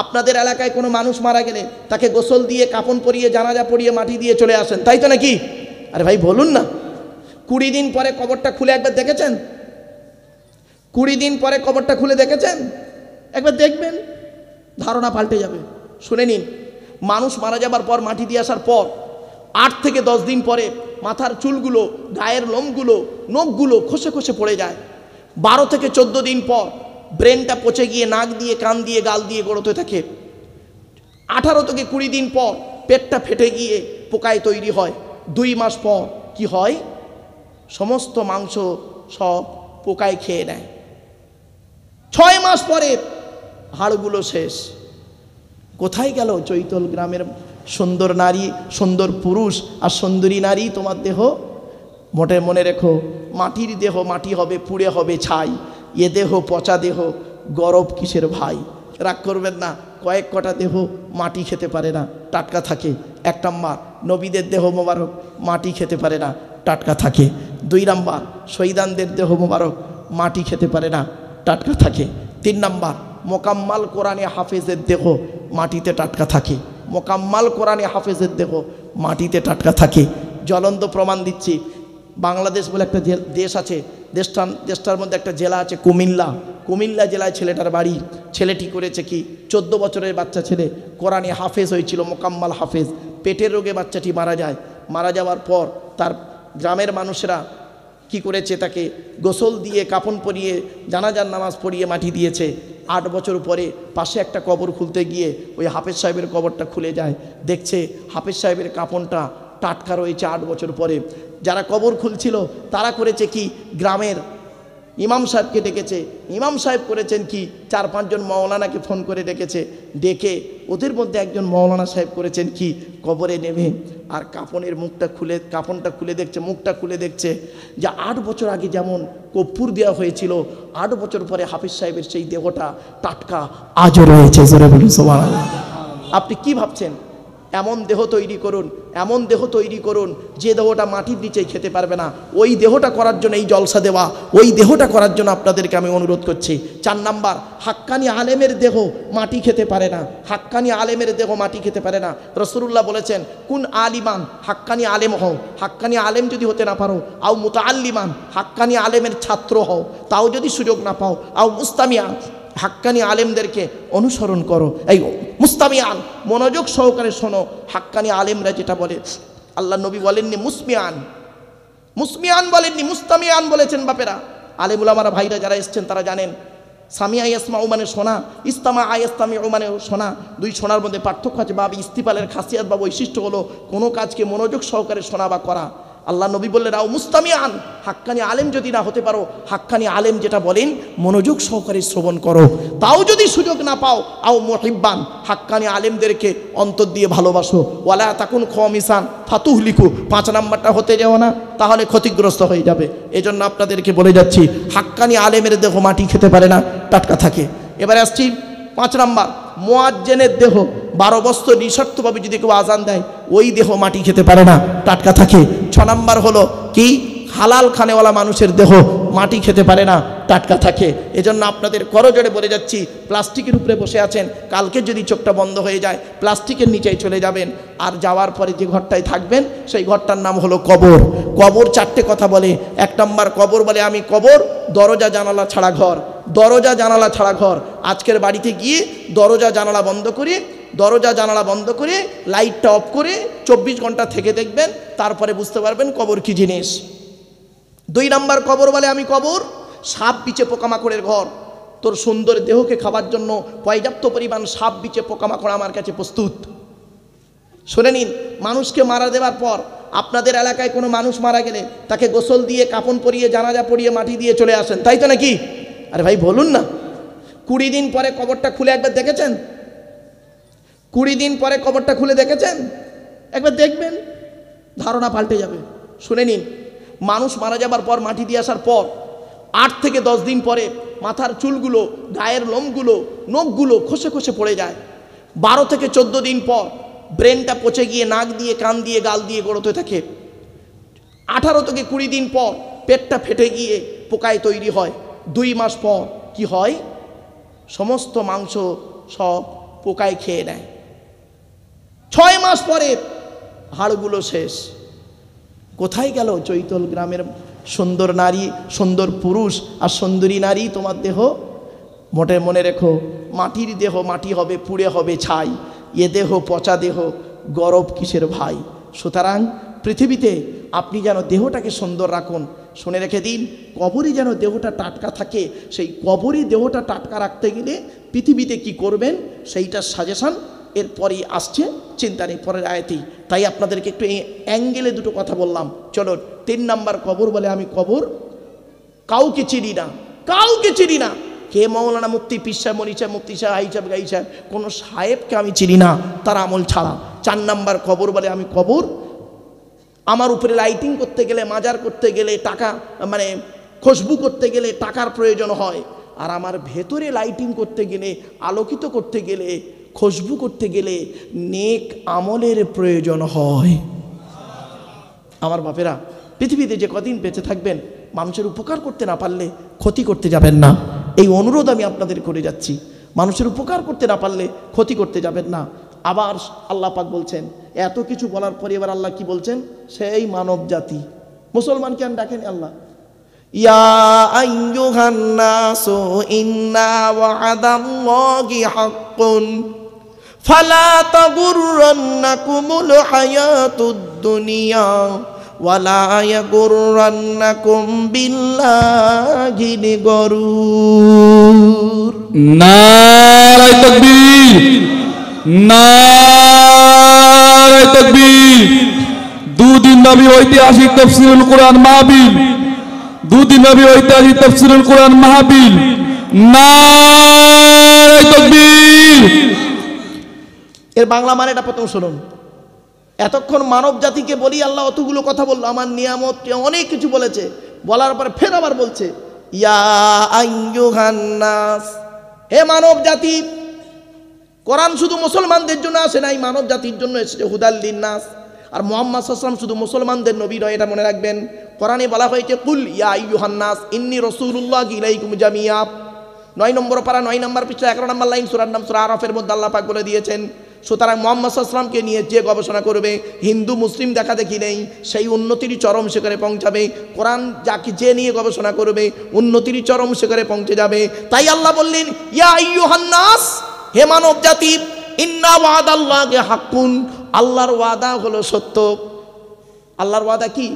আপনাদের এলাকায় কোনো মানুষ মারা গেলে তাকে গোসল দিয়ে কাফন পরিয়ে জানাজা পড়িয়ে মাটি দিয়ে চলে আসেন, তাই তো নাকি? আরে ভাই বলুন না, 20 দিন পরে কবরটা খুলে একবার দেখেছেন? 20 দিন পরে কবরটা খুলে দেখেছেন? একবার দেখবেন, ধারণা পাল্টে যাবে। শুনে নিন, মানুষ মারা যাবার পর মাটি দিয়ে আসার পর 8 থেকে 10 দিন পরে মাথার চুলগুলো, গায়ের লোমগুলো, নখগুলো খসে খসে পড়ে যায়। 12 থেকে 14 দিন পর ব্রেনটা পচে গিয়ে নাক দিয়ে, কান দিয়ে, গাল দিয়ে গড়তে থাকে। 18 থেকে 20 দিন পর পেটটা ফেটে গিয়ে পোকায় তৈরি হয়। 2 মাস পর কি হয়? সমস্ত মাংস সব পোকায় খেয়ে নেয়। 6 মাস পরে হাড়গুলো শেষ। কোথায় গেল চৈতল গ্রামের সুন্দর নারী, সুন্দর পুরুষ আর সুন্দরী নারী? তোমার দেহ মোটে মনে রেখো, মাটির দেহ মাটি হবে, পুড়ে হবে ছাই। এ দেহ পচা দেহ, গরব কিসের ভাই? রাগ করবেন না, কয়েক কটা দেহ মাটি খেতে পারে না, টাটকা থাকে। 1 নাম্বার, নবীদের দেহ মোবারক মাটি খেতে পারে না, টাটকা থাকে। 2 নাম্বার, শহীদানদের দেহ মোবারক মাটি খেতে পারে না, টাটকা থাকে। 3 নাম্বার, মোকাম্মাল কোরআনে হাফেজের দেহ মাটিতে টাটকা থাকে। মোকাম্মাল কোরআনে হাফেজের দেহ মাটিতে টাটকা থাকে। জ্বলন্ত প্রমাণ দিচ্ছি, বাংলাদেশ বলে একটা দেশ আছে, দেশটার মধ্যে একটা জেলা আছে কুমিল্লা জেলায় ছেলেটার বাড়ি। ছেলেটি করেছে কি, 14 বছরের বাচ্চা ছেলে, কোরআনে হাফেজ হয়েছিল, মোকাম্মাল হাফেজ। পেটের রোগে বাচ্চাটি মারা যায়। মারা যাওয়ার পর তার গ্রামের মানুষেরা কি করেছে, তাকে গোসল দিয়ে কাফন পরিয়ে জানাজার নামাজ পড়িয়ে মাটি দিয়েছে। 8 বছর পরে পাশে একটা কবর খুলতে গিয়ে ওই হাফেজ সাহেবের কবরটা খুলে যায়। দেখছে হাফেজ সাহেবের কাফনটা টাটকা রয়েছে 8 বছর পরে। যারা কবর খুলছিল তারা করেছে কি, গ্রামের ইমাম সাহেবকে ডেকেছে। ইমাম সাহেব করেছেন কি, 4-5 জন মৌলানাকে ফোন করে ডেকেছে। ডেকে ওদের মধ্যে একজন মৌলানা সাহেব করেছেন কি, কবরে নেমে আর কাফনটা খুলে দেখছে, মুখটা খুলে দেখছে যে 8 বছর আগে যেমন কর্পূর দেওয়া হয়েছিল, 8 বছর পরে হাফিজ সাহেবের সেই দেহটা টাটকা আজও রয়েছে। জোরে বলুন সুবহানাল্লাহ। আপনি কি ভাবছেন? এমন দেহ তৈরি করুন, এমন দেহ তৈরি করুন যে দেহটা মাটির নিচেই খেতে পারবে না। ওই দেহটা করার জন্য এই জলসা দেওয়া, ওই দেহটা করার জন্য আপনাদেরকে আমি অনুরোধ করছি। 4 নাম্বার, হাক্কানি আলেমের দেহ মাটি খেতে পারে না। হাক্কানি আলেমের দেহ মাটি খেতে পারে না। রাসূলুল্লাহ বলেছেন, কুন আলিমান, হাক্কানি আলেম হও। হাক্কানি আলেম যদি হতে না পারো, আও মুতাআল্লিমান, হাক্কানি আলেমের ছাত্র হও, তাও যদি সুযোগ না পাও, আও মুস্তামিয়া, হাক্কানি আলেমদেরকে অনুসরণ করো। এই মুস্তামিয়ান, মনোযোগ সহকারে শোনো, হাক্কানি আলেমরা যেটা বলে। আল্লাহ নবী বলেননি মুসমিয়ান বলেননি, মুস্তামিয়ান বলেছেন। বাপেরা, আলেম উলামারা, ভাইরা যারা এসছেন তারা জানেন, সামিয়া ইয়াসমাউ মানে শোনা, ইস্তামা ইয়াস্তামিউ মানে শোনা। 2 শোনার মধ্যে পার্থক্য আছে। বা ইস্তিফালের খাসিয়াত বা বৈশিষ্ট্য হলো কোনো কাজকে মনোযোগ সহকারে শোনা বা করা। আল্লাহ নবী বললেন, আও মুস্তামিয়ান, হাক্কানি আলেম যদি না হতে পারো, হাক্কানি আলেম যেটা বলেন মনোযোগ সহকারে শ্রবণ করো। তাও যদি সুযোগ না পাও, আও মুহিব্বান, হাক্কানি আলেমদেরকে অন্তর দিয়ে ভালোবাসো। ওয়ালা তাকুন খামিসান ফাতুহলিকু, 5 নাম্বারটা হতে যাও না, তাহলে ক্ষতিগ্রস্ত হয়ে যাবে। এজন্য আপনাদেরকে বলে যাচ্ছি, হাক্কানি আলেমের দেহ মাটি খেতে পারে না, টাটকা থাকে। এবারে আসছি 5 নাম্বার, মুয়াজ্জিনের দেহ 12 বছর নিঃস্বার্থভাবে যদি কেউ আজান দেয়, ওই দেহ মাটি খেতে পারে না, টাটকা থাকে। 6 নাম্বার হলো কি, হালাল খানেওয়ালা মানুষের দেহ মাটি খেতে পারে না, টাটকা থাকে। এজন্য আপনাদের করজোড়ে বলে যাচ্ছি, প্লাস্টিকের উপরে বসে আছেন, কালকে যদি চোখটা বন্ধ হয়ে যায় প্লাস্টিকের নিচেই চলে যাবেন। আর যাওয়ার পরে যে ঘরটায় থাকবেন সেই ঘরটার নাম হলো কবর। কবর 4টে কথা বলে। 1 নাম্বার, কবর বলে আমি কবর, দরজা জানালা ছাড়া ঘর। দরজা জানালা ছাড়া ঘর। আজকের বাড়িতে গিয়ে দরজা জানালা বন্ধ করে লাইটটা অফ করে 24 ঘন্টা থেকে দেখবেন, তারপরে বুঝতে পারবেন কবর কি জিনিস। 2 নাম্বার, কবর বলে আমি কবর, সাপ বিচে পোকামাকড়ের ঘর। তোর সুন্দর দেহকে খাবার জন্য পর্যাপ্ত পরিমাণ সাপ বিচে পোকামাকড় আমার কাছে প্রস্তুত। শুনে নিন, মানুষকে মারা দেওয়ার পর আপনাদের এলাকায় কোনো মানুষ মারা গেলে তাকে গোসল দিয়ে কাফন পরিয়ে জানাজা পড়িয়ে মাটি দিয়ে চলে আসেন, তাই তো নাকি? আরে ভাই বলুন না, 20 দিন পরে কবরটা খুলে একবার দেখেছেন? 20 দিন পরে কবরটা খুলে দেখেছেন? একবার দেখবেন, ধারণা পাল্টে যাবে। শুনে নিন, মানুষ মারা যাবার পর মাটি দিয়ে আসার পর 8 থেকে 10 দিন পরে মাথার চুলগুলো, গায়ের লোমগুলো, নখগুলো খসে খসে পড়ে যায়। 12 থেকে 14 দিন পর ব্রেনটা পচে গিয়ে নাক দিয়ে, কান দিয়ে, গাল দিয়ে গড়তে থাকে। 18 থেকে 20 দিন পর পেটটা ফেটে গিয়ে পোকায় তৈরি হয়। 2 মাস পর কি হয়? সমস্ত মাংস সব পোকায় খেয়ে নেয়। 6 মাস পরে হাড়গুলো শেষ। কোথায় গেল চৈতল গ্রামের সুন্দর নারী, সুন্দর পুরুষ আর সুন্দরী নারী? তোমার দেহ মোটে মনে রেখো, মাটির দেহ মাটি হবে, পুড়ে হবে ছাই। এ দেহ পচা দেহ, গরব কিসের ভাই? সুতরাং পৃথিবীতে আপনি যেন দেহটাকে সুন্দর রাখুন। শুনে রেখে দিন, কবরে যেন দেহটা টাটকা থাকে। সেই কবরে দেহটা টাটকা রাখতে গেলে পৃথিবীতে কি করবেন সেইটার সাজেশন এরপরই আসছে, চিন্তা নেই, পরের আয়াতেই। তাই আপনাদেরকে একটু এই অ্যাঙ্গেলে দুটো কথা বললাম। চলো 3 নাম্বার কবর বলে আমি কবর কাউকে চিনি না, কাউকে চিনি না। কে মৌলানা মুফতি পীর সাহেব মনি সাহেব মুফতি সাহেব হাই সাহেব গাই সাহেব, কোনো সাহেবকে আমি চিনি না তার আমল ছাড়া। 4 নাম্বার কবর বলে আমি কবর আমার উপরে লাইটিং করতে গেলে, মাজার করতে গেলে টাকা, মানে খুশবু করতে গেলে টাকার প্রয়োজন হয়। আর আমার ভেতরে লাইটিং করতে গেলে, আলোকিত করতে গেলে, খুশবু করতে গেলে নেক আমলের প্রয়োজন হয়। আমার বাপেরা, পৃথিবীতে যে কদিন বেঁচে থাকবেন, মানুষের উপকার করতে না পারলে ক্ষতি করতে যাবেন না। এই অনুরোধ আমি আপনাদের করে যাচ্ছি। মানুষের উপকার করতে না পারলে ক্ষতি করতে যাবেন না। আবার আল্লাহ পাক বলছেন, এত কিছু বলার পরে এবার আল্লাহ কি বলছেন? সেই মানব জাতি, মুসলমানকে আমি ডাকেন আল্লাহ, ইয়া আইয়ুহান নাসু ইন্না ওয়া'দাল্লাহি হাক্কুন ফালা তাগুররান্নাকুমুল হায়াতুদ দুনিয়া ওয়ালা ইয়াগুররান্নাকুম বিল্লাহিল গরুর। নারায়ে তাকবীর, নারায়ে তাকবীর। দুদিন নবী ঐতিহাসিক তাফসীরুল কোরআন মাহফিল, দুদিন নবী ঐতিহাসিক তাফসীরুল কোরআন মাহফিল। নারায়ে তাকবীর। এর বাংলা মানেটা প্রথম শুনুন। এতক্ষণ মানব জাতিকে বলি, আল্লাহ অতগুলো কথা বললো, আমার নিয়ামত অনেক কিছু বলেছে, বলার পর ফের আবার বলছে ইয়া আইয়ুহান নাস, হে মানব জাতি। কোরআন শুধু মুসলমানদের জন্য আসে নাই, মানব জাতির জন্য এসেছে, হুদাল লিন্নাস। আর মুহাম্মদ সাল্লাল্লাহু আলাইহি ওয়াসাল্লাম শুধু মুসলমানদের নবী নয়, এটা মনে রাখবেন। কোরআনে বলা হয়েছে কুল ইয়া আইয়ুহান নাস ইন্নী রাসূলুল্লাহি ইলাইকুম জামিয়া। 9 নম্বর পারা 9 নম্বর পৃষ্ঠা 11 নম্বর লাইন, সূরার নাম সূরা আরাফের মধ্যে আল্লাহ পাক বলে দিয়েছেন। সুতরাং মুহাম্মদ সাল্লাল্লাহু আলাইহি ওয়াসাল্লামকে নিয়ে যে গবেষণা করবে, হিন্দু মুসলিম দেখা দেখি নেই, সেই উন্নতির চরম শিখরে পৌঁছাবে। কোরআন যাকে যে নিয়ে গবেষণা করবে, উন্নতির চরম শিখরে পৌঁছে যাবে। তাই আল্লাহ বললেন ইয়া আইয়ুহান নাস, হে মানব জাতি, ইন্না ওয়াদাল্লাহি হাক্কুন, আল্লাহর ওয়াদা হলো সত্য। আল্লাহর ওয়াদা কি?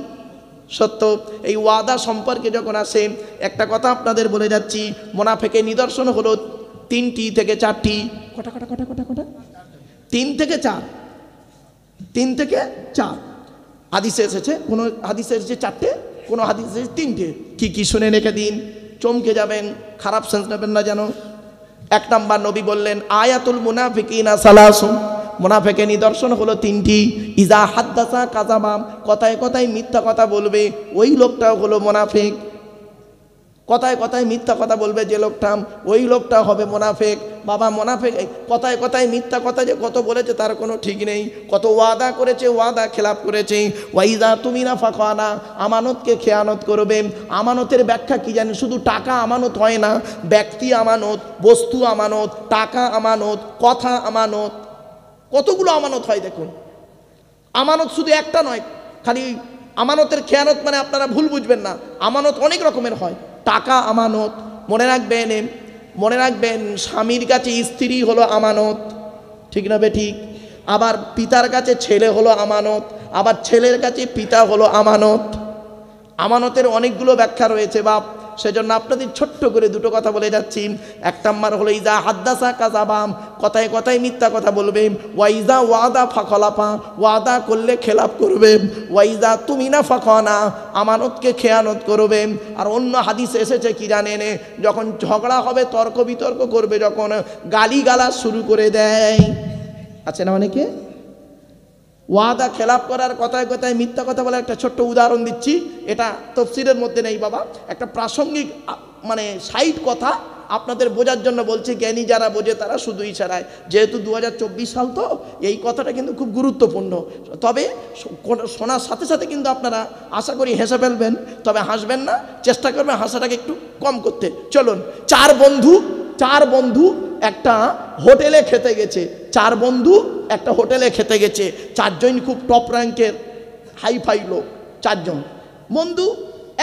সত্য। এই ওয়াদা সম্পর্কে যখন আসে, একটা কথা আপনাদের বলে যাচ্ছি, মুনাফিকের নিদর্শন হলো 3টি থেকে 4টি। কটা কটা কটা কটা কটা 3 থেকে 4, 3 থেকে 4 হাদিসে এসেছে। কোনো হাদিসে এসেছে 4টে, কোনো হাদিসে এসেছে 3টে। কি কি শুনে রেখে দিন, চমকে যাবেন, খারাপ সেন্স নেবেন না যেন। 1 নাম্বার নবী বললেন আয়াতুল মুনাফিকিনা সালাসুন, মুনাফিকের নিদর্শন হলো 3টি। ইজা হাদ্দাসা কাযাবা, কথায় কথায় মিথ্যা কথা বলবে, ওই লোকটাও হলো মুনাফিক। কথায় কথায় মিথ্যা কথা বলবে যে লোকটা, ওই লোকটা হবে মুনাফিক। বাবা মুনাফিক কথায় কথায় মিথ্যা কথা যে কত বলেছে তার কোনো ঠিক নেই, কত ওয়াদা করেছে, ওয়াদা খেলাপ করেছে। ওয়াইদা তুমিনা ফাকানা, আমানতকে খেয়ানত করবে। আমানতের ব্যাখ্যা কি জানেন? শুধু টাকা আমানত হয় না, ব্যক্তি আমানত, বস্তু আমানত, টাকা আমানত, কথা আমানত, কতগুলো আমানত হয় দেখুন। আমানত শুধু একটা নয়, খালি আমানতের খেয়ানত মানে আপনারা ভুল বুঝবেন না, আমানত অনেক রকমের হয়। টাকা আমানত, মনে রাখবেন, মনে রাখবেন স্বামীর কাছে স্ত্রী হলো আমানত, ঠিক না বে ঠিক? আবার পিতার কাছে ছেলে হলো আমানত, আবার ছেলের কাছে পিতা হলো আমানত। আমানতের অনেকগুলো ব্যাখ্যা রয়েছে বাপ, সেজন্য আপনাদের ছোট্ট করে দুটো কথা বলে যাচ্ছি। 1 নাম্বার হলো ইজা হাদ্দাসা কাযাবা, কথায় কথায় মিথ্যা কথা বলবে। ওয়াইজা ওয়াদা ফাখলাফা, ওয়াদা করলে খেলাপ করবে। ওয়াইজা তুমিনা ফাখানা, আমানতকে খেয়ানত করবে। আর অন্য হাদিসে এসেছে কি জানেন? যখন ঝগড়া হবে, তর্ক বিতর্ক করবে, যখন গালিগালাজ শুরু করে দেয়, আছে না অনেকে? ওয়াদা খেলাপ করার, কথায় কথায় মিথ্যা কথা বলে একটা ছোট্ট উদাহরণ দিচ্ছি, এটা তাফসীরের মধ্যে নেই বাবা, একটা প্রাসঙ্গিক মানে সাইড কথা আপনাদের বোঝার জন্য বলছি। জ্ঞানী যারা বোঝে তারা শুধু ইশারায়, যেহেতু 2024 সাল তো এই কথাটা কিন্তু খুব গুরুত্বপূর্ণ। তবে শোনার সাথে সাথে কিন্তু আপনারা আশা করি হেসে ফেলবেন, তবে হাসবেন না, চেষ্টা করবেন হাসাটাকে একটু কম করতে। চলুন, 4 বন্ধু একটা হোটেলে খেতে গেছে, 4 বন্ধু একটা হোটেলে খেতে গেছে, 4 জন খুব টপ র্যাঙ্কের হাইফাই লোক, 4 জন বন্ধু,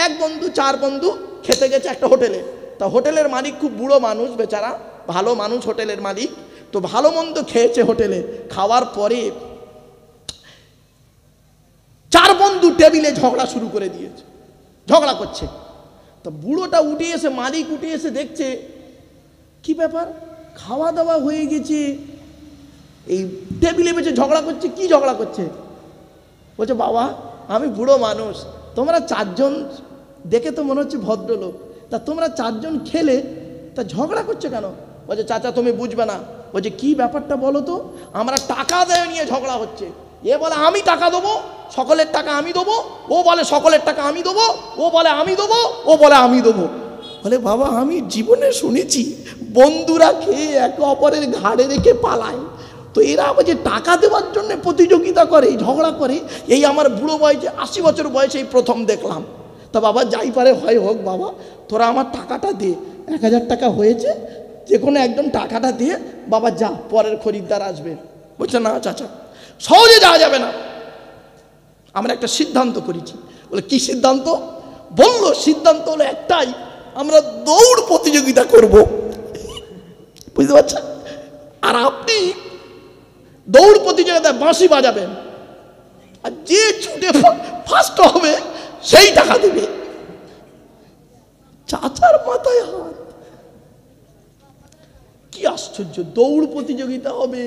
1 বন্ধু 4 বন্ধু খেতে গেছে একটা হোটেলে। তা হোটেলের মালিক খুব বুড়ো মানুষ, বেচারা ভালো মানুষ হোটেলের মালিক। তো ভালো মন্দ খেয়েছে হোটেলে, খাওয়ার পরে 4 বন্ধু টেবিলে ঝগড়া শুরু করে দিয়েছে, ঝগড়া করছে। তো বুড়োটা উঠে এসে, মালিক উঠে এসে দেখছে কি ব্যাপার, খাওয়া দাওয়া হয়ে গেছে, এই টেবিলে বসে ঝগড়া করছে, কি ঝগড়া করছে? বলছে বাবা আমি বুড়ো মানুষ, তোমরা 4 জন দেখে তো মনে হচ্ছে ভদ্রলোক, তা তোমরা 4 জন খেলে, তা ঝগড়া করছে কেন? বলছে চাচা তুমি বুঝবে না। বলছে কি ব্যাপারটা বলো তো? আমরা টাকা দেয় নিয়ে ঝগড়া হচ্ছে। এ বলে আমি টাকা দেবো, সকলের টাকা আমি দেবো, ও বলে সকলের টাকা আমি দেবো, ও বলে আমি দেবো, ও বলে আমি দেবো। বলে বাবা আমি জীবনে শুনেছি বন্ধুরা খেয়ে একে অপরের ঘাড়ে রেখে পালায়, তো এরা বলছে টাকা দেওয়ার জন্য প্রতিযোগিতা করে, ঝগড়া করে। এই আমার বুড়ো বয়সে 80 বছর বয়সে এই প্রথম দেখলাম। তা বাবা যাই পারে হয় হোক, বাবা তোরা আমার টাকাটা দে, 1000 টাকা হয়েছে, যে কোনো একজন টাকাটা দিয়ে বাবা যা, পরের খরিদ্দার আসবে। বলছে না চাচা সহজে যাওয়া যাবে না, আমরা একটা সিদ্ধান্ত করেছি। বলে কি সিদ্ধান্ত? বললো সিদ্ধান্ত হলো একটাই, আমরা দৌড় প্রতিযোগিতা করব, বুঝতে পারছেন? আর আপনি দৌড় প্রতিযোগিতায় বাঁশি বাজাবেন, আর যে ছুটে ফার্স্ট হবে সেই টাকা দেবে। চাচার মাথায় হাত, কি আশ্চর্য, দৌড় প্রতিযোগিতা হবে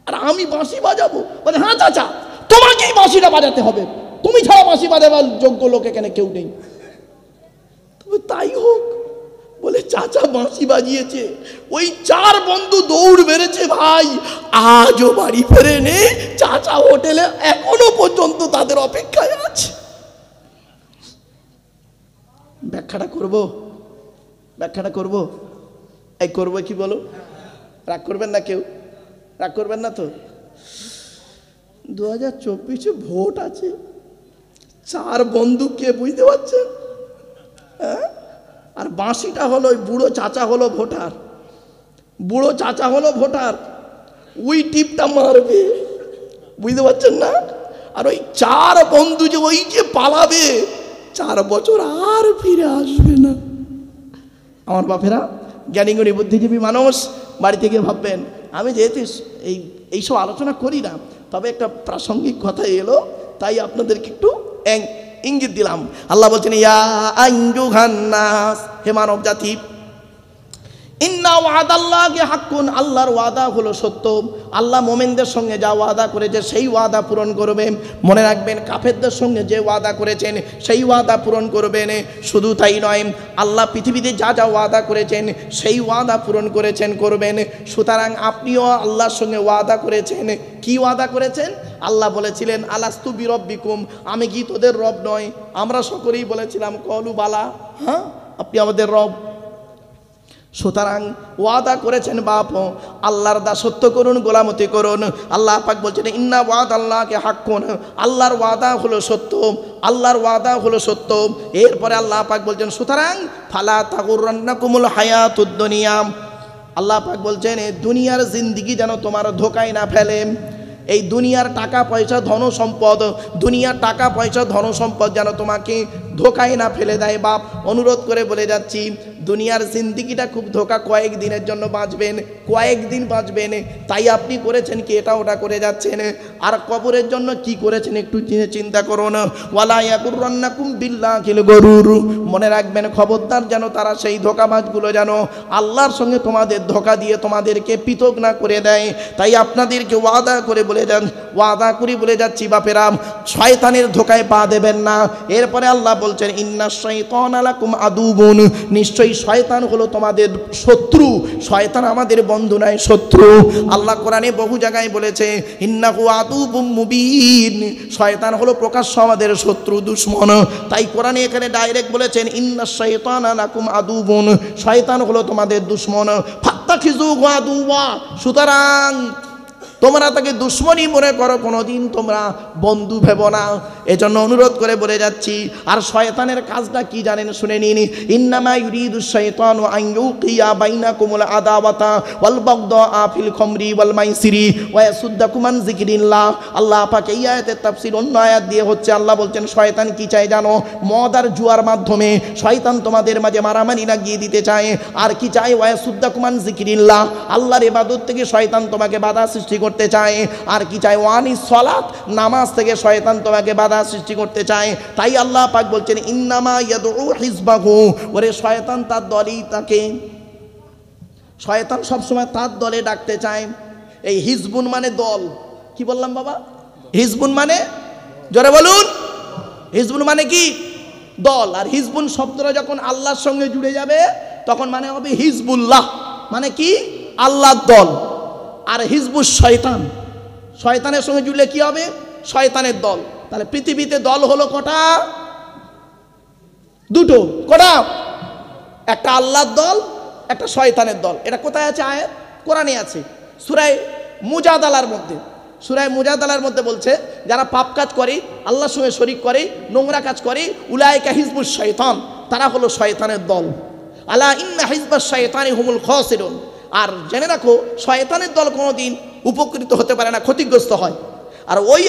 আর আমি বাঁশি বাজাবো? বলে হ্যাঁ চাচা তোমাকেই বাঁশিটা বাজাতে হবে, তুমি ছাড়া বাঁশি বাজাবার যোগ্য লোক এখানে কেউ নেই। তবে তাই হোক। বলে চাচা বাঁশি বাজিয়েছে, ওই 4 বন্ধু দৌড় বেড়েছে ভাই, আজও বাড়ি ফেরে নে, চাচা হোটেলে এখনো পর্যন্ত তাদের অপেক্ষায় আছে। ব্যাখ্যাটা করবো, ব্যাখ্যাটা করবো, এই করবো কি বলো? রাগ করবেন না কেউ? রাগ করবেন না তো? 2024 ভোট আছে, 4 বন্ধু কে বুঝতে পারছেন? হ্যাঁ, আর বাঁশিটা হলো ওই বুড়ো চাচা হলো ভোটার, বুড়ো চাচা হলো ভোটার, ওই টিপটা মারবে, বুঝতে পারছেন না? আর ওই 4 বন্ধু যে ওই যে পালাবে, 4 বছর আর ফিরে আসবে না। আমার বাপেরা জ্ঞানীগুণী বুদ্ধিজীবী মানুষ, বাড়ি থেকে ভাববেন আমি যেহেতু এইসব আলোচনা করি না, তবে একটা প্রাসঙ্গিক কথা এলো তাই আপনাদেরকে একটু ইঙ্গিত দিলাম। আল্লাহ বলছেন ইয়া আইয়ুহান নাস, হে মানব জাতি, ইন্না ওয়াদাল্লাহি হাক্কুন, আল্লাহর ওয়াদা হলো সত্য। আল্লাহ মোমেনদের সঙ্গে যা ওয়াদা করেছে সেই ওয়াদা পূরণ করবেন। মনে রাখবেন কাফেরদের সঙ্গে যে ওয়াদা করেছেন সেই ওয়াদা পূরণ করবেন। শুধু তাই নয়, আল্লাহ পৃথিবীতে যা যা ওয়াদা করেছেন সেই ওয়াদা পূরণ করেছেন, করবেন। সুতরাং আপনিও আল্লাহর সঙ্গে ওয়াদা করেছেন। কি ওয়াদা করেছেন? আল্লাহ বলেছিলেন আলাস্তু বিরব্বিকুম, আমি কি তোদের রব নয়? আমরা সকলেই বলেছিলাম কলু বালা, হ্যাঁ আপনি আমাদের রব। সুতরাং ওয়াদা করেছেন বাপ, আল্লাহর দাসত্ব করুন, গোলামতি করুন। আল্লাহ পাক বলছেন ইন্না ওয়াদাল্লাহি হাক্কুন, আল্লাহর ওয়াদা হলো সত্য, আল্লাহর ওয়াদা হলো সত্য। এরপরে আল্লাহ পাক বলছেন সুতরাং ফালা তাগুররান্নাকুমুল হায়াতুদ দুনিয়া, আল্লাহ পাক বলছেন এই দুনিয়ার জিন্দিগি যেন তোমার ধোকায় না ফেলে। এই দুনিয়ার টাকা পয়সা ধন সম্পদ, দুনিয়ার টাকা পয়সা ধন সম্পদ যেন তোমাকে ধোকায় না ফেলে দেয়। বাপ অনুরোধ করে বলে যাচ্ছি, দুনিয়ার জিন্দিগিটা খুব ধোকা, কয়েকদিনের জন্য বাঁচবেন, কয়েকদিন বাঁচবেন, তাই আপনি করেছেন কি এটা ওটা করে যাচ্ছেন। আর কবরের জন্য কি করেছেন একটু চিন্তা করুন। ওয়ালা ইয়াগুররান্নাকুম বিল্লাহিল গরুর, মনে রাখবেন খবরদার যেন তারা সেই ধোকাবাজগুলো যেন আল্লাহর সঙ্গে তোমাদের ধোকা দিয়ে তোমাদেরকে পৃথক না করে দেয়। তাই আপনাদেরকে ওয়াদা করে বলে যান, ওয়াদা করি বলে যাচ্ছি বাপেরা, শয়তানের ধোকায় পা দেবেন না। এরপরে আল্লাহ বলছেন ইন্নাশ শাইতানা লাকুম আদুবুন, নিশ্চয়ই শয়তান হলো তোমাদের শত্রু। শয়তান আমাদের বন্ধু নয়, শত্রু। আল্লাহ কোরআনে বহু জায়গায় বলেছে ইন্নাহু আদুবুম মুবিন, শয়তান হলো প্রকাশ্য আমাদের শত্রু, দুশমন। তাই কোরআনে এখানে ডাইরেক্ট বলেছেন ইন্নাশ শাইতানা লাকুম আদুবুন, শয়তান হলো তোমাদের দুশমন। ফাত্তাখিযুহু আদুওয়া, সুতরাং তোমরা তাকে দুশ্মনী মনে করো, কোনোদিন তোমরা বন্ধু ভেবো না। এজন্য অনুরোধ করে বলে যাচ্ছি। আর শয়তানের কাজটা কি জানেন, শুনে নিন। ইন্নামা ইউরিদুশ শাইতানু আন ইউকিয়া বাইনাকুমুল আদাওয়াতা ওয়াল বাগদা ফিল খামরি ওয়াল মাইসিরি ওয়া ইয়াসুদ্দাকুম আন যিকরিল্লাহ। আল্লাহ পাক এই আয়াতের তাফসীর অন্য আয়াত দিয়ে হচ্ছে, আল্লাহ বলছেন শয়তান কি চায় জানো? মদ আর জুয়ার মাধ্যমে শয়তান তোমাদের মাঝে মারামারি লাগিয়ে দিতে চায়। আর কি চায়? ওয়া ইয়াসুদ্দাকুম আন যিকরিল্লাহ, আল্লাহর ইবাদত থেকে শয়তান তোমাকে বাধা সৃষ্টি করতে চায়। আর কি চায়? ওয়ানিস সালাত, নামাজ থেকে শয়তান তোমাকে বাধা সৃষ্টি করতে চায়। তাই আল্লাহ পাক বলছেন ইন্নামা ইয়াদউ হিজবাহু, ওরে শয়তান তার দলই তাকে, শয়তান সবসময় তার দলে ডাকতে চায়। এই হিজবুন মানে দল। কি বললাম বাবা? হিজবুন মানে, জোরে বলুন, হিজবুন মানে কি? দল। আর হিজবুন শব্দটা যখন আল্লাহর সঙ্গে জুড়ে যাবে তখন মানে হবে হিজবুল্লাহ, মানে কি? আল্লাহর দল। আর হিজবুস শয়তান, শয়তানের সঙ্গে জুড়লে কি হবে? শয়তানের দল। তাহলে পৃথিবীতে দল হলো কটা? দুটো। কটা? একটা আল্লাহর দল, একটা শয়তানের দল। এটা কোথায় আছে? আয়াত কোরআনে আছে, সূরা মুজাদালার মধ্যে। সূরা মুজাদালার মধ্যে বলছে, যারা পাপ কাজ করে, আল্লাহর সঙ্গে শরীক করে, নোংরা কাজ করে, উলাইকা হিজবুস শয়তান, তারা হলো শয়তানের দল। আলা ইন্না হিজবাস শয়তানি হুমুল খাসিরুন। আর জেনে রাখো, শয়তানের দল কোনোদিন উপকৃত হতে পারে না, ক্ষতিগ্রস্ত হয়। আর ওই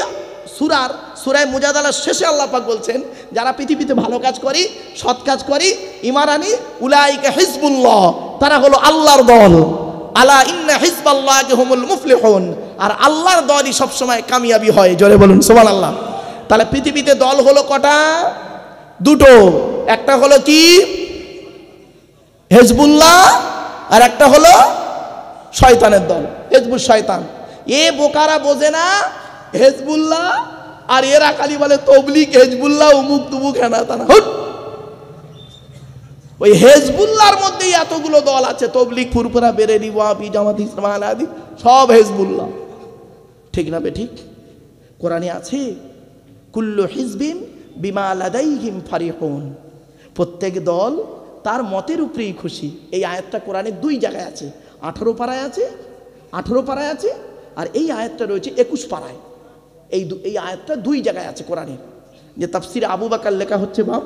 সূরা মুজাদালার শেষে আল্লাহ পাক বলছেন, যারা পৃথিবীতে ভালো কাজ করি, সৎ কাজ করি, ঈমান আনি, উলাইকা হিজবুল্লাহ, তারা হলো আল্লাহর দল। আলা ইন্না হিজবাল্লাহি হুমুল মুফলিহুন, আর আল্লাহর দলই সবসময় কামিয়াবি হয়। জোরে বলুন সুবহানাল্লাহ। তাহলে পৃথিবীতে দল হলো কটা? দুটো। একটা হলো কি? হিজবুল্লাহ, আর একটা হলো শয়তানের দল, হিজবুস শয়তান। এ বোকারা বোঝে না হিজবুল্লাহ, আর এরা খালি বলে তবলিগ, হিজবুল্লাহ, উমুক তুমুক, হেনা তানা। ওই হিজবুল্লাহর মধ্যেই এতগুলো দল আছে, তবলিগ, ফুরফুরা, বেরেলি, ওয়াহাবি, জামাত ইসলাম, আলাদি, সব হিজবুল্লাহ। ঠিক না বে ঠিক? কোরআনে আছে, কুল্লু হিজবিন বিমা লাদাইহিম ফারিহুন, প্রত্যেক দল তার মতের উপরেই খুশি। এই আয়াতটা কোরআনে দুই জায়গায় আছে, 18 পারায় আছে, 18 পারায় আছে, আর এই আয়াতটা রয়েছে 21 পারায়। এই আয়াতটা দুই জায়গায় আছে কোরআনে। যে তাফসিরে আবু বাকার লেখা হচ্ছে, বাপ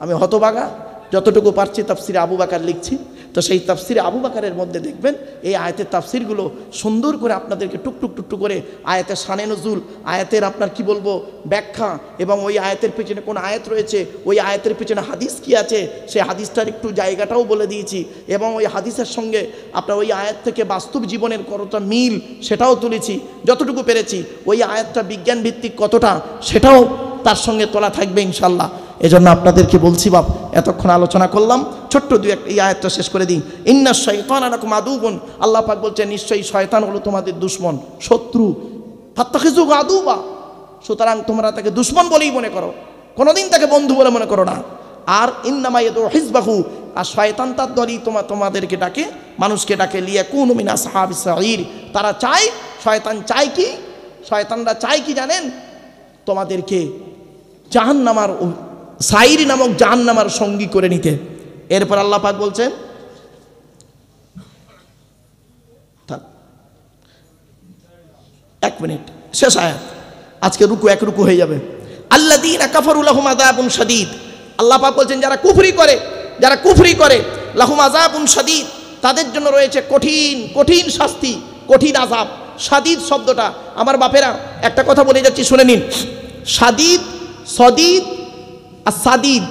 আমি হতবাগা, যতটুকু পারছি তাফসিরে আবু বাকার লিখছি। তো সেই তাফসিরে আবু বাকারের মধ্যে দেখবেন এই আয়াতের তাফসিরগুলো সুন্দর করে আপনাদেরকে টুকটুক টুকটুক করে আয়াতের শানে নজুল, আয়াতের আপনার কি বলবো ব্যাখ্যা, এবং ওই আয়াতের পেছনে কোন আয়াত রয়েছে, ওই আয়াতের পেছনে হাদিস কি আছে, সেই হাদিসটার একটু জায়গাটাও বলে দিয়েছি। এবং ওই হাদিসের সঙ্গে আপনার ওই আয়াত থেকে বাস্তব জীবনের কতটা মিল সেটাও তুলেছি, যতটুকু পেরেছি। ওই আয়াতটা বিজ্ঞান ভিত্তিক কতটা সেটাও তার সঙ্গে তোলা থাকবে ইনশাল্লাহ। এজন্য আপনাদেরকে বলছি বাপ, এতক্ষণ আলোচনা করলাম, ছোট্ট এই আয়াতটা শেষ করে দিই। ইন্না শাইতানা লাকুম আদুউন, আল্লাহ পাক বলছেন নিশ্চয়ই শয়তান হলো তোমাদের দুশমন, শত্রু। ফাত্তাখিযুহু আদুওয়া, সুতরাং তোমরা তাকে দুশমন বলেই মনে করো, কোনোদিন তাকে বন্ধু বলে মনে করো না। আর ইন্নামা ইয়াদউ হিজবাহু, আর শয়তান তার দলই তোমাদেরকে ডাকে, মানুষকে ডাকে, লিয়াকুনু মিন আসহাবিস সাঈর, তারা চায়, শয়তান চায় কি? শয়তানরা চায় কি জানেন? তোমাদেরকে জাহান্নামার, সাইরি নামক জাহান্নামার সঙ্গী করে নিতে। এরপর আল্লাহ পাক বলছেন, এক মিনিট, শেষ আয়াত, আজকে রুকু এক রুকু হয়ে যাবে। আল্লাযীনা কাফারু লাহুম আযাবুন শাদীদ, আল্লাহ পাক বলছেন যারা কুফরি করে, লাহুম আযাবুন শাদীদ, তাদের জন্য রয়েছে কঠিন কঠিন শাস্তি, কঠিন আযাব। শাদীদ শব্দটা আমার বাপেরা একটা কথা বলে যাচ্ছি, শুনে নিন। শাদীদ, সদীদ আর সাদিদ,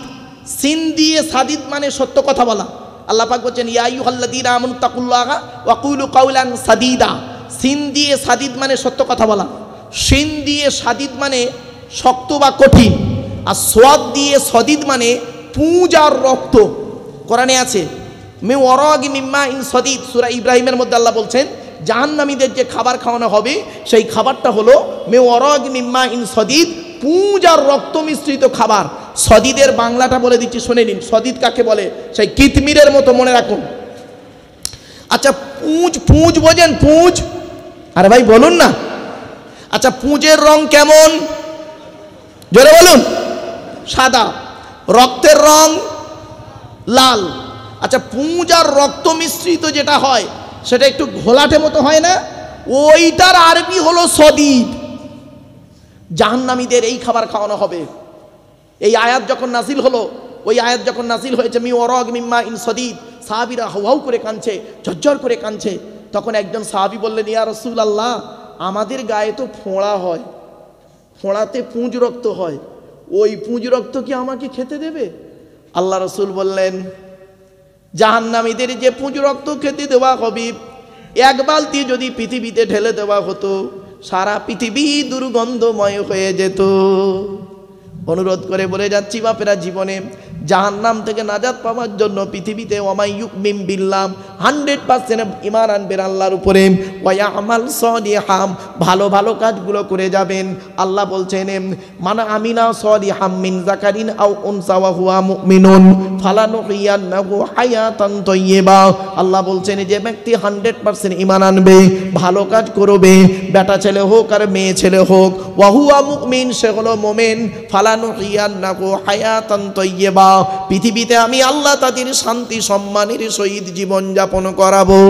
সিন দিয়ে সাদিদ মানে সত্য কথা বলা। আল্লাহ পাক বলছেন ইয়া আইয়ুহাল্লাযীনা আমানু তাকুল্লাহা ওয়া কুলু কাওলান সাদীদা, সিন দিয়ে সাদিদ মানে সত্য কথা বলা, শিন দিয়ে সাদিদ মানে শক্ত বা কঠিন, আর সোয়াদ দিয়ে সদিদ মানে পুঁজ আর রক্ত। কোরআনে আছে মে ওয়ারাগি মিম্মা ইন সদিদ, সূরা ইব্রাহিমের মধ্যে আল্লাহ বলছেন জাহান্নামীদের যে খাবার খাওয়ানো হবে সেই খাবারটা হলো মে ওয়ারাগি মিম্মা ইন সদিদ, পুঁজ আর রক্ত মিশ্রিত খাবার। সদিদের বাংলাটা বলে দিচ্ছি, শুনে নিন। সদিদ কাকে বলে? সেই কিতমিরের মতো, মনে রাখুন। আচ্ছা, পুঁজ বোঝেন? পুঁজ, আরে ভাই বলুন না। আচ্ছা, পুঁজের রং কেমন? জোরে বলুন। সাদা। রক্তের রং লাল। আচ্ছা, পুঁজ আর রক্ত মিশ্রিত যেটা হয় সেটা একটু ঘোলাটে মতো হয় না? ওইটার আরবি হলো সদীদ। জাহান্নামীদের এই খাবার খাওয়ানো হবে। এই আয়াত যখন নাজিল হলো, ওই আয়াত যখন নাজিল হয়েছে মি ওয়ারাগ মিম্মা ইন সদীদ, সাহাবীরা হাউ করে কাঁদছে, ঝরঝর করে কাঁদছে। তখন একজন সাহাবী বললেন, ইয়া রাসূলুল্লাহ, আমাদের গায়ে তো ফোঁড়া হয়, ফোঁড়াতে পুঁজ রক্ত হয়, ওই পুঁজ রক্ত কি আমাকে খেতে দেবে? আল্লাহ রাসূল বললেন, জাহান্নামীদের যে পুঁজ রক্ত খেতে দেওয়া হবে, এক বালতি যদি পৃথিবীতে ঢেলে দেওয়া হতো, সারা পৃথিবী দুর্গন্ধময় হয়ে যেত। অনুরোধ করে বলে যাচ্ছি বাপেরা, জীবনে জাহান্নাম থেকে নাজাত পাওয়ার জন্য পৃথিবীতে ওয়ামাই ইউমিন বিল্লাহ 100% ঈমান আনবেন আল্লাহর উপরে, ওয়া ইয়ামাল সলিহাম, ভালো ভালো কাজগুলো করে যাবেন। আল্লাহ বলছেন, মান আমিনা সলিহাম মিন যাকারিন আও উনসা ওয়া হুয়া মুমিনুন ফালানুহিয়ান্নাহু হায়াতান তাইয়্যিবা। আল্লাহ বলছেন, যে ব্যক্তি 100% ঈমান আনবে, ভালো কাজ করবে, বেটা ছেলে হোক আর মেয়ে ছেলে হোক, ওয়া হুয়া মুমিন, সে হলো মুমিন, ফালানুহিয়ান্নাহু হায়াতান তাইয়্যিবা, পৃথিবীতে আমি আল্লাহ তাদের শান্তি সম্মানের সহিত জীবন যাপন করাবো।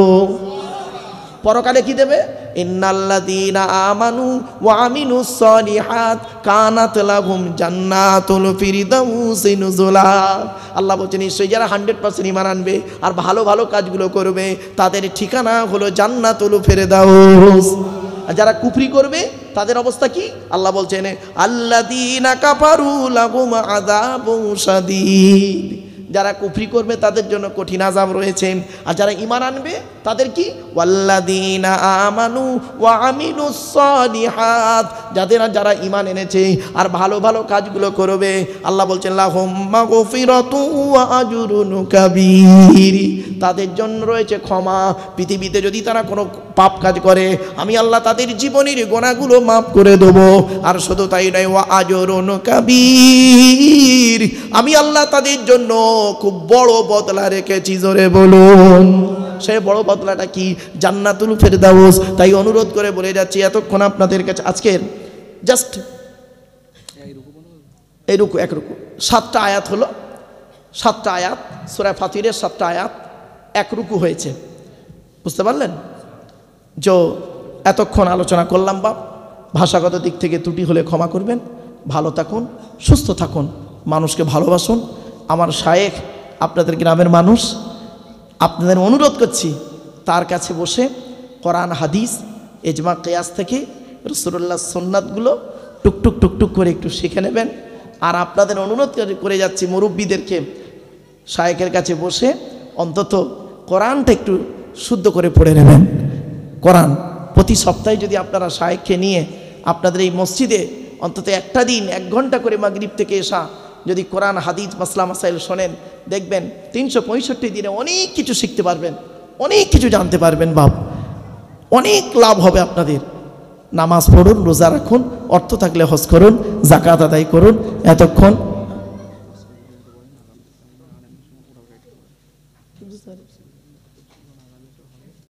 পরকালে কি দেবে? ইন্নাল্লাযীনা আমানু ওয়া আমিলুস সলিহাত কানাত লাহুম জান্নাতুল ফিরদাউসি নুজুলা। আল্লাহ বলছেন, নিশ্চয়ই যারা 100% ঈমান আনবে আর ভালো ভালো কাজগুলো করবে, তাদের ঠিকানা হলো জান্নাতুল ফিরদাউস। আর যারা কুফরি করবে তাদের অবস্থা কি? আল্লাহ বলছেন, আল্লাযীনা কাফারু লাহুম আযাবুন শাদীদ, যারা কুফরি করবে তাদের জন্য কঠিন আযাব রয়েছে। আর যারা ঈমান আনবে তাদের কি? ওয়াল্লাযীনা আমানু ওয়া আমিলুস সলিহাত, যারা ঈমান এনেছে আর ভালো ভালো কাজগুলো করবে, আল্লাহ বলছেন লাহুম মাগফিরাতু ওয়া আজরুন কাবীর, তাদের জন্য রয়েছে ক্ষমা। পৃথিবীতে যদি তারা কোনো পাপ কাজ করে, আমি আল্লাহ তাদের জীবনের গুনাহগুলো মাফ করে দেব। আর শুধু তাই নয়, ওয়া আজরুন কাবীর, আমি আল্লাহ তাদের জন্য খুব বড় বদলা রেখেছি। জোরে বলুন, সে বড় বদলাটা কি? জান্নাতুল ফেরদাউস। তাই অনুরোধ করে বলে যাচ্ছি, এতক্ষণ আপনাদের কাছে আজকের জাস্ট এই রুকু, এক রুকু 7টা আয়াত হলো, 7টা আয়াত সূরা ফাতিরের 7টা আয়াত, এক রুকু হয়েছে। বুঝতে পারলেন? যে এতক্ষণ আলোচনা করলাম, বাপ ভাষাগত দিক থেকে ত্রুটি হলে ক্ষমা করবেন। ভালো থাকুন, সুস্থ থাকুন, মানুষকে ভালোবাসুন। আমার শায়েখ আপনাদের গ্রামের মানুষ, আপনাদের অনুরোধ করছি, তার কাছে বসে কোরআন হাদিস ইজমা কিয়াস থেকে রাসূলুল্লাহ সুন্নাতগুলো টুকটুক টুকটুক করে একটু শিখে নেবেন। আর আপনাদের অনুরোধ করে যাচ্ছি, মুরব্বীদেরকে শায়েখের কাছে বসে অন্তত কোরআনটা একটু শুদ্ধ করে পড়ে নেবেন। কোরআন প্রতি সপ্তাহে যদি আপনারা শায়েখকে নিয়ে আপনাদের এই মসজিদে অন্তত একটা দিন 1 ঘন্টা করে মাগরিব থেকে এশা যদি কোরআন হাদিস মাসলা মাসাইল শোনেন, দেখবেন 365 দিনে অনেক কিছু শিখতে পারবেন, অনেক কিছু জানতে পারবেন। বাপ, অনেক লাভ হবে আপনাদের। নামাজ পড়ুন, রোজা রাখুন, অর্থ থাকলে হজ করুন, যাকাত আদায় করুন। এতক্ষণ